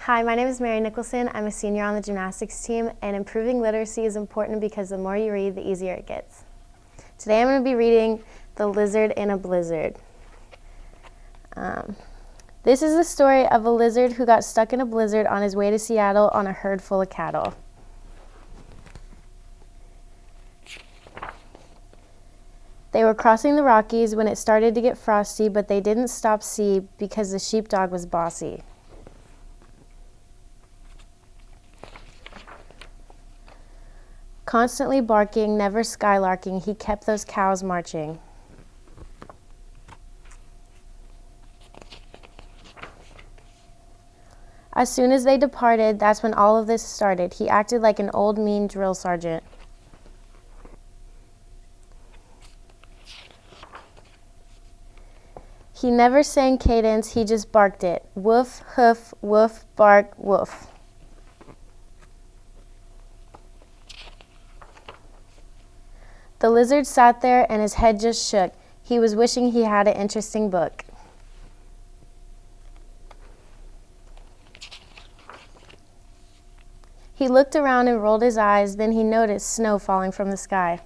Hi, my name is Nicholson. I'm a senior on the gymnastics team, and improving literacy is important because the more you read, the easier it gets. Today I'm going to be reading The Lizard in a Blizzard. This is the story of a lizard who got stuck in a blizzard on his way to Seattle on a herd full of cattle. They were crossing the Rockies when it started to get frosty, but they didn't stop C because the sheepdog was bossy. Constantly barking, never skylarking, he kept those cows marching. As soon as they departed, that's when all of this started. He acted like an old mean drill sergeant. He never sang cadence, he just barked it. Woof, hoof, woof, bark, woof. The lizard sat there and his head just shook. He was wishing he had an interesting book. He looked around and rolled his eyes, then he noticed snow falling from the sky.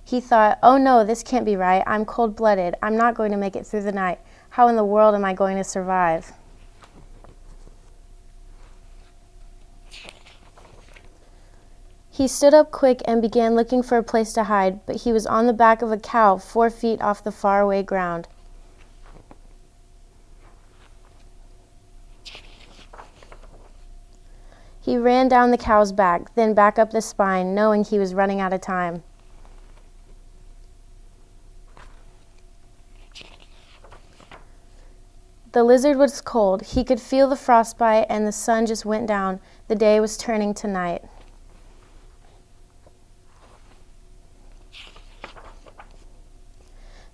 He thought, oh no, this can't be right. I'm cold-blooded. I'm not going to make it through the night. How in the world am I going to survive? He stood up quick and began looking for a place to hide, but he was on the back of a cow 4 feet off the faraway ground. He ran down the cow's back, then back up the spine, knowing he was running out of time. The lizard was cold. He could feel the frostbite, and the sun just went down. The day was turning to night.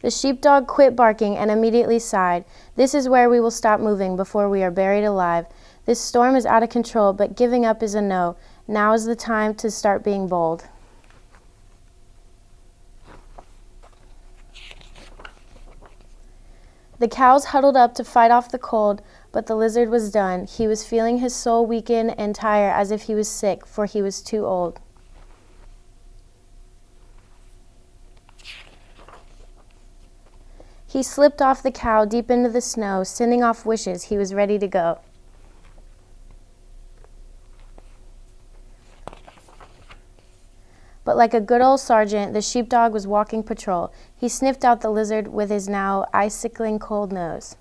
The sheepdog quit barking and immediately sighed. This is where we will stop moving before we are buried alive. This storm is out of control, but giving up is a no. Now is the time to start being bold. The cows huddled up to fight off the cold, but the lizard was done. He was feeling his soul weaken and tire as if he was sick, for he was too old. He slipped off the cow deep into the snow, sending off wishes he was ready to go. But like a good old sergeant, the sheepdog was walking patrol. He sniffed out the lizard with his now icicling cold nose.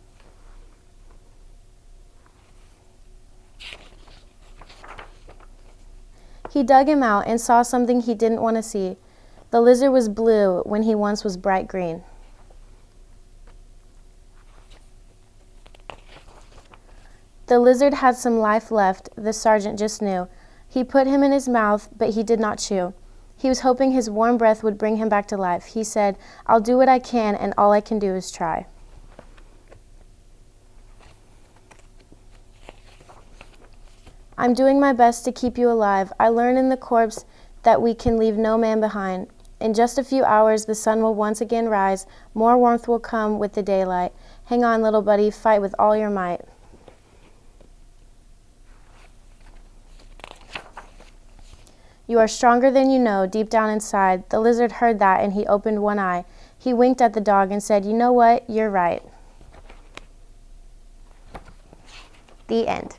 He dug him out and saw something he didn't want to see. The lizard was blue when he once was bright green. The lizard had some life left, the sergeant just knew. He put him in his mouth, but he did not chew. He was hoping his warm breath would bring him back to life. He said, I'll do what I can, and all I can do is try. I'm doing my best to keep you alive. I learned in the corpse that we can leave no man behind. In just a few hours, the sun will once again rise. More warmth will come with the daylight. Hang on, little buddy, fight with all your might. You are stronger than you know, deep down inside. The lizard heard that, and he opened one eye. He winked at the dog and said, you know what? You're right. The end.